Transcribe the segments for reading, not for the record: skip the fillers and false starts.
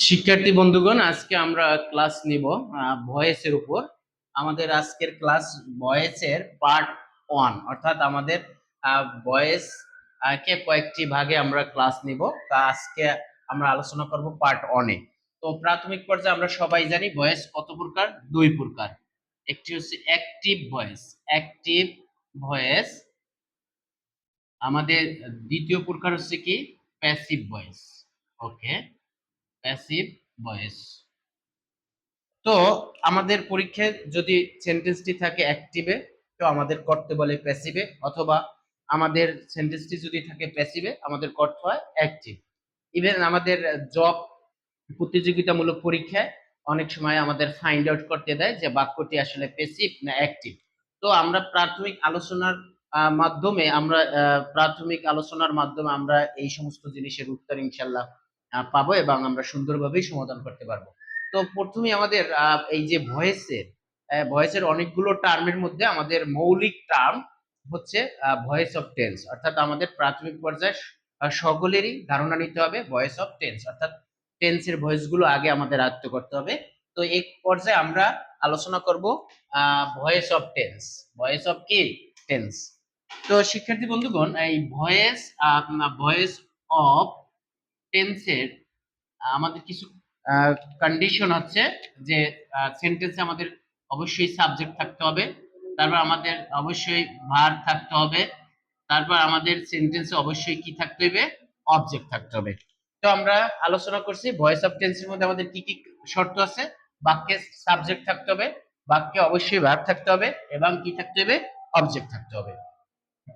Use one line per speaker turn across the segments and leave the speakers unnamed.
শিক্ষার্থী বন্ধুগণ, আজকে আমরা ক্লাস নিব ভয়েসের উপর। আমাদের আজকের ক্লাস ভয়েসের পার্ট 1, অর্থাৎ আমাদের ভয়েস কে কয়েকটি ভাগে আমরা ক্লাস নিব। তা আজকে আমরা আলোচনা করব পার্ট 1 এ। তো প্রাথমিক পর্যায়ে আমরা সবাই জানি ভয়েস কত প্রকার, দুই প্রকার। একটি হচ্ছে অ্যাক্টিভ ভয়েস, অ্যাক্টিভ ভয়েস। আমাদের দ্বিতীয় প্রকার হচ্ছে কি, প্যাসিভ ভয়েস। ওকে, প্যাসিভ ভয়েস। তো আমাদের পরীক্ষায় যদি সেন্টেন্সটি থাকে অ্যাক্টিভে, তো আমাদের করতে বলে প্যাসিভে, অথবা আমাদের সেন্টেন্সটি যদি থাকে প্যাসিভে, আমাদের করতে হয় অ্যাক্টিভ। ইভেন আমাদের জব প্রতিযোগিতামূলক পরীক্ষায় অনেক সময় আমাদের ফাইন্ড আউট করতে দেয় যে বাক্যটি আসলে প্যাসিভ না অ্যাক্টিভ। তো আমরা প্রাথমিক আলোচনার মাধ্যমে আমরা এই সমস্ত জিনিসের উত্তর ইনশাল্লাহ পাবো, এবং আমরা সুন্দরভাবেই সমাধান করতে পারবো। তো প্রথমে আমাদের এই যে ভয়েসের অনেকগুলো টার্মের মধ্যে আমাদের মৌলিক টার্ম হচ্ছে ভয়েস অফ টেন্স, অর্থাৎ আমাদের প্রাথমিক পর্যায়ে সকলেরই ধারণা নিতে হবে ভয়েস অফ টেন্স, অর্থাৎ টেন্সের ভয়েস গুলো আগে আমাদের আয়ত্ত করতে হবে। তো এই পর্যায়ে আমরা আলোচনা করব voice of tense. Voice of কি, টেন্স। তো শিক্ষার্থী বন্ধুগণ, এই ভয়েস অফ টেন্সের আমাদের কিছু কন্ডিশন হচ্ছে যে সেন্টেন্সে আমাদের অবশ্যই সাবজেক্ট থাকতে হবে, তারপর আমাদের অবশ্যই ভার্ব থাকতে হবে, তারপর আমাদের সেন্টেন্সে অবশ্যই কি থাকতে হবে, অবজেক্ট থাকতে হবে। তো আমরা আলোচনা করছি ভয়েস অফ টেন্সের মধ্যে আমাদের কি কি শর্ত আছে। বাক্যে সাবজেক্ট থাকতে হবে, বাক্যে অবশ্যই ভার্ব থাকতে হবে, এবং কি থাকতে হবে, অবজেক্ট থাকতে হবে।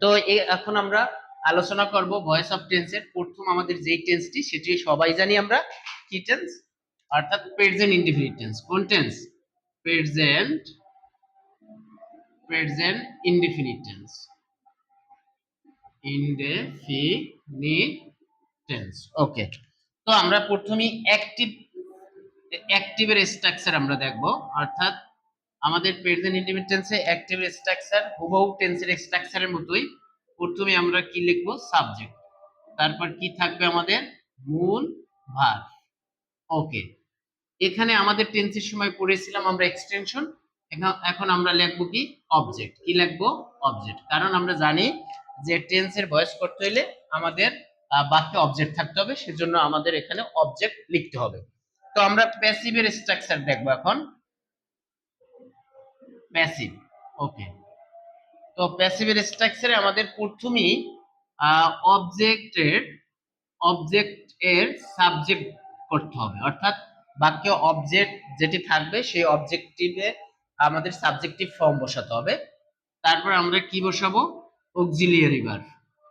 তো এখন আমরা আলোচনা করব ভয়েস অফ টেন্সের প্রথম আমাদের যেই টেন্সটি, সেটি সবাই জানি আমরা কি টেন্স, অর্থাৎ প্রেজেন্ট ইনডিফিনিট টেন্স। কোন tense? Present present indefinite tense, indefinite tense. Okay, তো আমরা প্রথমেই অ্যাক্টিভের স্ট্রাকচার আমরা দেখব, অর্থাৎ আমাদের প্রেজেন্ট ইনডিফিনিট টেন্সে অ্যাক্টিভের স্ট্রাকচার হুবহু টেন্সের স্ট্রাকচারের মতোই। প্রথমে আমরা কি লিখবো, সাবজেক্ট, তারপর কি থাকবে আমাদের মূল ভার্ব। ওকে, এখানে আমাদের টেন্সের সময় পড়েছিলাম আমরা এক্সটেনশন। এখন আমরা লিখবো কি, অবজেক্ট। কি লিখবো, অবজেক্ট, কারণ আমরা জানি যে টেন্সের ভয়েস করতে হলে আমাদের বাক্যে অবজেক্ট থাকতে হবে, সেজন্য আমাদের এখানে অবজেক্ট লিখতে হবে। তো আমরা প্যাসিভের স্ট্রাকচার দেখবো এখন, প্যাসিভ। ওকে, তো প্যাসিভের স্ট্রাকচারে আমাদের প্রথমেই অবজেক্টের অবজেক্ট এর সাবজেক্ট করতে হবে, অর্থাৎ বাক্যে অবজেক্ট যেটি থাকবে সেই অবজেক্টিভে আমাদের সাবজেক্টিভ ফর্ম বসাতে হবে। তারপর আমরা কি বসাবো, অক্সিলিয়ারি ভার্ব।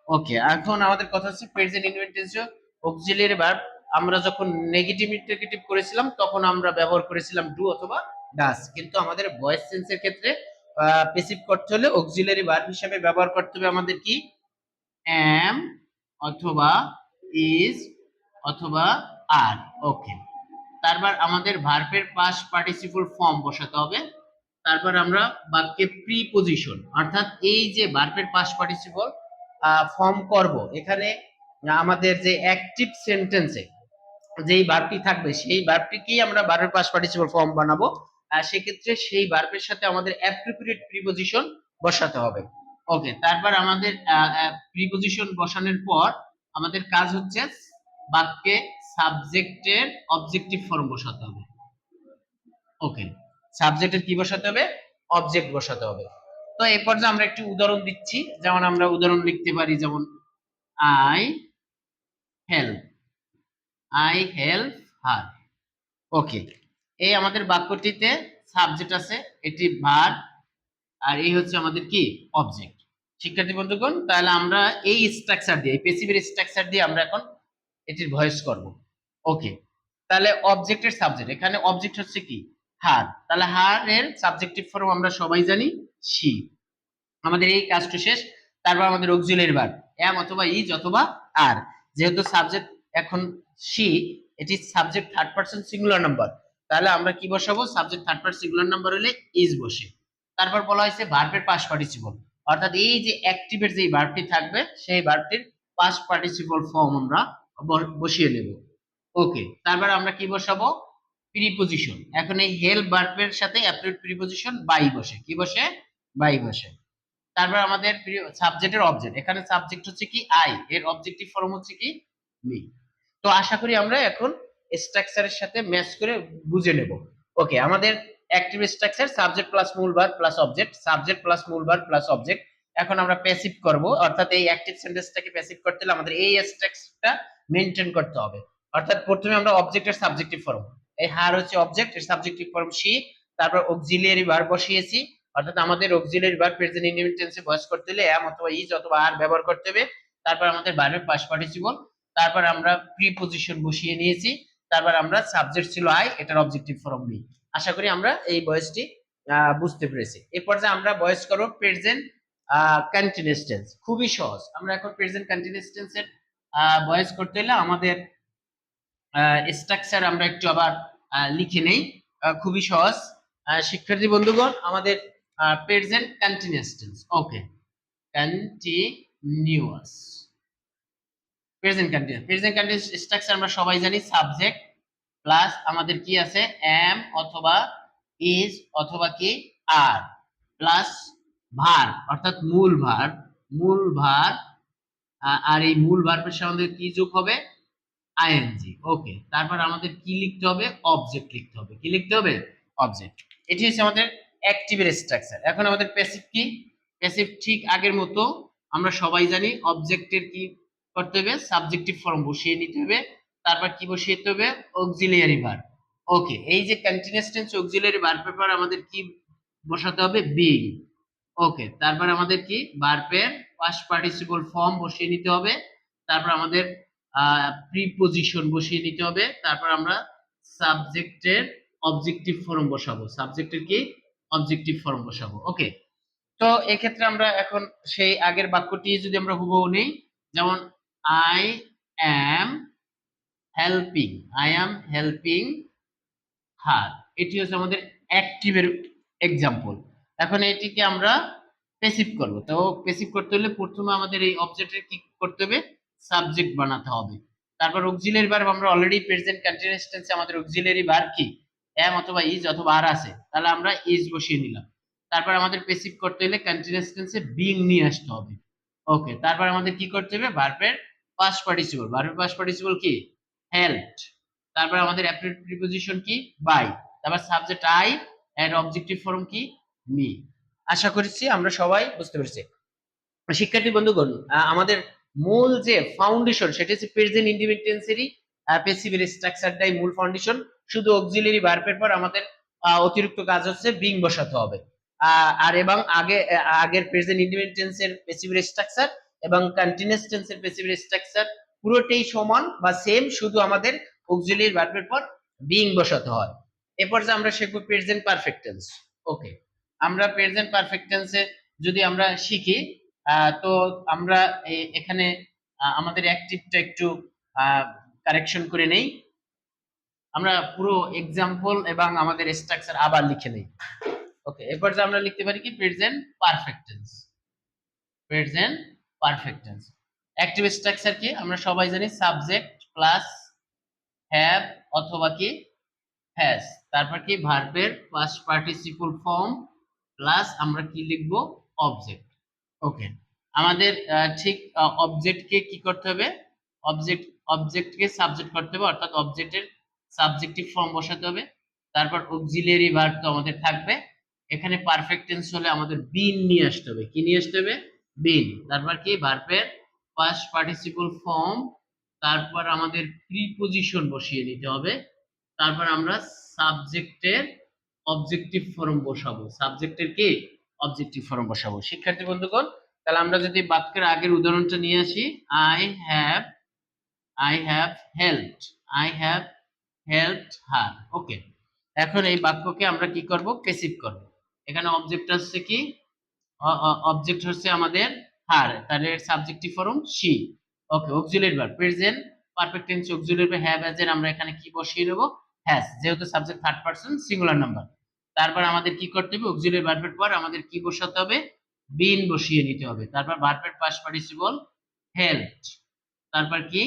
ওকে, এখন আমাদের কথা হচ্ছে প্রেজেন্ট ইনডিফিনিট টেন্সে অক্সিলিয়ারি ভার্ব আমরা যখন নেগেটিভ ইন্টারগেটিভ করেছিলাম তখন আমরা ব্যবহার করেছিলাম ডু অথবা ডাস, কিন্তু আমাদের ভয়েস সেন্সের ক্ষেত্রে প্যাসিভ করতে হলে অক্সিলিয়ারি ভার্ব হিসেবে ব্যবহার করতে হবে আমাদের কি, am অথবা is অথবা are। ওকে, তারপর আমাদের ভার্বের পাস্ট পার্টিসিপল ফর্ম বসাতে হবে। তারপর আমরা বাক্যে প্রিপজিশন, অর্থাৎ এই যে ভার্বের পাস্ট পার্টিসিপল ফর্ম করব, এখানে আমাদের যে অ্যাক্টিভ সেন্টেন্সে যেই ভার্বটি থাকবে সেই ভার্বটিকেই আমরা ভার্বের পাস্ট পার্টিসিপল ফর্ম বানাবো। সেক্ষেত্রে সেই ভার্বের সাথে আমাদের অ্যাপ্রোপ্রিয়েট প্রিপজিশন বসাতে হবে। ওকে, তারপর আমাদের প্রিপজিশন বসানোর পর আমাদের কাজ হচ্ছে বাক্যে সাবজেক্টের অবজেক্টিভ ফর্ম বসাতে হবে। ওকে, সাবজেক্টের কি বসাতে হবে, অবজেক্ট বসাতে হবে। তো এই পর্যায়ে আমরা একটি উদাহরণ দিচ্ছি, যেমন আমরা উদাহরণ লিখতে পারি, যেমন I help, I help her. Okay, এই আমাদের বাক্যটিতে সাবজেক্ট আছে, এটি ভার্ব, আর এই হচ্ছে আমাদের কি, অবজেক্ট। শিক্ষার্থী বন্ধুগণ, তাহলে আমরা এই স্ট্রাকচার দিয়ে, প্যাসিভের স্ট্রাকচার দিয়ে আমরা এখন এটির ভয়েস করব। ওকে, তাহলে অবজেক্টের সাবজেক্ট, এখানে অবজেক্ট হচ্ছে কি, হার, তাহলে হার এর সাবজেক্টিভ ফর্ম আমরা সবাই জানি শি। আমাদের এই কাজটা শেষ। তারপর আমাদের অক্সিলিয়ারি ভার্ব এম অথবা ইজ অথবা আর, যেহেতু সাবজেক্ট এখন শি, এটি subject third person singular number, তাহলে আমরা কি বসাবো, subject third person singular number হলে ইজ বসে। তারপর বলা হয়েছে ভার্বের পাস্ট পার্টিসিপল, অর্থাৎ এই যে অ্যাক্টিভের যে ভার্বটি থাকবে সেই ভার্বটির পাস্ট পার্টিসিপল ফর্ম আমরা বসিয়ে নেব। ওকে, তারপর আমরা কি বসাবো? প্রিপজিশন। এখন এই হেল্প ভার্বের সাথে অ্যাপ্রোপ্রিয়েট প্রিপজিশন বাই বসে, কি বসে? বাই বসে। তারপর আমাদের সাবজেক্টের অবজেক্ট, এখানে সাবজেক্ট হচ্ছে কি আই, এর অবজেক্টিভ ফর্ম হচ্ছে কি মি। তো আশা করি আমরা এখন স্ট্রাকচারের সাথে ম্যাচ করে বুঝে নেব। ওকে, আমাদের অ্যাক্টিভ স্ট্রাকচার সাবজেক্ট প্লাস মূল verb plus object, subject plus মূল ভার্ব প্লাস অবজেক্ট। এখন আমরা প্যাসিভ করব, অর্থাৎ এই অ্যাক্টিভ সেন্টেন্সটাকে প্যাসিভ করতে হলে আমাদের এই স্ট্রাকচারটা মেইনটেইন করতে হবে। অর্থাৎ প্রথমে আমরা অবজেক্টের সাবজেক্টিভ ফর্ম, এই হার হচ্ছে অবজেক্ট, এর সাবজেক্টিভ ফর্ম শি, তারপর অক্সিলিয়ারি ভার্ব বসিয়েছি, অর্থাৎ আমাদের অক্সিলিয়ারি ভার্ব প্রেজেন্ট ইনডিফিনিট টেন্সে ভয়েস করতে হলে am অথবা is অথবা are ব্যবহার করতে হবে। তারপর আমাদের ভার্বের পাস্ট পার্টিসিপল, তারপর আমরা প্রিপজিশন বসিয়ে নিয়েছি, তারপর আমরা সাবজেক্ট ছিল আই, এটার অবজেক্টিভ ফর্ম বি। আশা করি আমরা এই ভয়েসটি বুঝতে পেরেছি। এরপর যে আমরা ভয়েস করব প্রেজেন্ট কন্টিনিউয়াস টেন্স, খুবই সহজ। আমরা এখন প্রেজেন্ট কন্টিনিউয়াস টেন্সের ভয়েস করতে হলে আমাদের স্ট্রাকচার আমরা একটু আবার লিখে নেই, খুবই সহজ। শিক্ষার্থী বন্ধুগণ, আমাদের প্রেজেন্ট কন্টিনিউয়াস টেন্স, ওকে, কন্টিনিউয়াস প্রেজেন্ট কন্টিনিউয়াস স্ট্রাকচার আমরা সবাই জানি, সাবজেক্ট প্লাস আমাদের কি আছে am অথবা is অথবা কি are প্লাস ভার্ব, অর্থাৎ মূল ভার, আর এই মূল ভার্বের সাথে কি যোগ হবে? আইএনজি। ওকে, তারপর আমাদের কি লিখতে হবে? অবজেক্ট লিখতে হবে। কি লিখতে হবে? অবজেক্ট। এটি হচ্ছে আমাদের অ্যাক্টিভের স্ট্রাকচার। এখন আমাদের প্যাসিভ কি? প্যাসিভ ঠিক আগের মতো আমরা সবাই জানি, অবজেক্টের কি করতে হবে? সাবজেক্টিভ ফর্ম বসিয়ে নিতে হবে, তারপর কি বসিয়ে দিতে হবে? Auxiliary verb. ওকে, এই যে কন্টিনিউয়াস টেন্স অক্সিলিয়ারি ভার্বের পর আমাদের কি বসাতে হবে? বিং। ওকে, তারপর আমাদের কি ভার্বের পাস্ট পার্টিসিপল ফর্ম বসিয়ে নিতে হবে, তারপর আমাদের প্রিপজিশন বসিয়ে নিতে হবে, তারপর আমরা সাবজেক্টের অবজেক্টিভ ফর্ম বসাবো, সাবজেক্টের কি অবজেক্টিভ ফর্ম বসাবো। ওকে, তো এক্ষেত্রে আমরা এখন সেই আগের বাক্যটি যদি আমরা হুবহু নেই, যেমন আই অ্যাম হেল্পিং হার, এটি হচ্ছে আমাদের অ্যাক্টিভের এক্সাম্পল। এখন এটিকে আমরা প্যাসিভ করব। তো প্যাসিভ করতে হলে প্রথমে আমাদের এই অবজেক্টের কি করতে হবে? সাবজেক্ট বানাতে হবে। তারপর অক্সিলিয়ারি ভার্ব, আমরা অলরেডি প্রেজেন্ট কন্টিনিউয়াস টেন্সে আমাদের অক্সিলিয়ারি ভার্ব কি am অথবা is অথবা are আছে, তাহলে আমরা is বসিয়ে নিলাম। তারপর আমাদের প্যাসিভ করতে হলে কন্টিনিউয়াস টেন্সে being নিয়ে আসতে হবে। ওকে, তারপর আমাদের কি করতে হবে? ভার্বের পাস্ট পার্টিসিপল কি helped, তারপর আমাদের অ্যাপ্রোপ্রিয়েট প্রিপজিশন কি বাই, তারপর subject I and objective form কি মি। আশা করছি আমরা সবাই বুঝতে পেরেছি। শিক্ষার্থী বন্ধুগণ, আমাদের মূল যে ফাউন্ডেশন সেটা হচ্ছে প্রেজেন্ট ইনডিফিনিট টেন্সেরই প্যাসিভের স্ট্রাকচারটাই মূল ফাউন্ডেশন। শুধু অক্সিলিয়ারি ভার্বের পর আমাদের অতিরিক্ত কাজ হচ্ছে বিং বসাতে হবে। আর এবং আগের প্রেজেন্ট ইনডিফিনিট টেন্সের প্যাসিভের স্ট্রাকচার এবং কন্টিনিউয়াস টেন্সের প্যাসিভের স্ট্রাকচার পুরোটাই সমান বা সেম, শুধু আমাদের অক্সিলিয়ারি ভার্বের পর বিং বসাতে হয়। এরপর যে আমরা শিখব প্রেজেন্ট পারফেক্ট টেন্স। ওকে, আমরা প্রেজেন্ট পারফেক্ট টেন্সে যদি আমরা শিখি, তো আমরা এখানে আমাদের অ্যাক্টিভটা একটু কারেকশন করে নেই। আমরা পুরো এক্সাম্পল এবং আমাদের স্ট্রাকচার আবার লিখে নেই। ওকে, এরপর যে আমরা লিখতে পারি কি present perfect tense. Active structure কি? আমরা সবাই জানি সাবজেক্ট প্লাস হ্যাভ অথবা কি হ্যাজ, তারপর কি ভার্বের পাস্ট পার্টিসিপল ফর্ম প্লাস আমরা কি লিখব? অবজেক্ট। ওকে, আমাদের ঠিক অবজেক্টকে কি করতে হবে? অবজেক্টকে সাবজেক্ট করতে হবে, অর্থাৎ অবজেক্টের সাবজেক্টিভ ফর্ম বসাতে হবে। তারপর অক্সিলিয়ারি ভার্ব তো আমাদের থাকবে। এখানে পারফেক্ট টেন্স হলে আমাদের বিন নিয়ে আসতে হবে। কি নিয়ে আসতে হবে? বিন। তারপর কি ভার্বের পাস্ট পার্টিসিপল ফর্ম, তারপর আমাদের প্রিপজিশন বসিয়ে নিতে হবে, তারপর আমরা সাবজেক্টের অবজেক্টিভ ফর্ম বসাবো। শিক্ষার্থী বন্ধুগণ, তাহলে আমরা যদি বাক্যের আগের উদাহরণটা নিয়ে আসি, আই হ্যাভ হেল্পড হার। ওকে, এখন এই বাক্যকে আমরা কি করব? প্যাসিভ করব। এখানে অবজেক্ট হচ্ছে কি? অবজেক্ট হচ্ছে আমাদের হার, তার subjective form she. Okay, auxiliary verb present perfect tense auxiliary verb have has এর আমরা এখানে কি বসিয়ে দেব? হ্যাজ, যেহেতু subject third person singular number. তারপর আমাদের কি করতে হবে? অক্সিলিয়ারি ভার্বের পর আমাদের কি বসাতে হবে? বিন বসিয়ে নিতে হবে। তারপর ভার্বের পাস্ট পার্টিসিপল হেল্পড, তারপর কি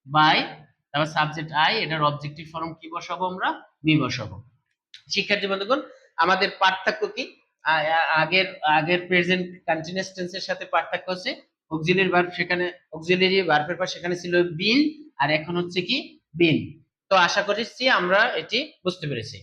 বাই, তারপর সাবজেক্ট আই, এটার অবজেক্টিভ ফর্ম কি বসাবো আমরা? বি বসাবো। শিক্ষার্থী বন্ধুগণ, আমাদের পার্থক্য কি? আগের আগের প্রেজেন্ট কন্টিনিউয়াস টেন্সের সাথে পার্থক্য হচ্ছে অক্সিলিয়ারি ভার্ব, সেখানে অক্সিলিয়ারি ভার্বের পর সেখানে ছিল বিন, আর এখন হচ্ছে কি বিন। তো আশা করছি আমরা এটি বুঝতে পেরেছি।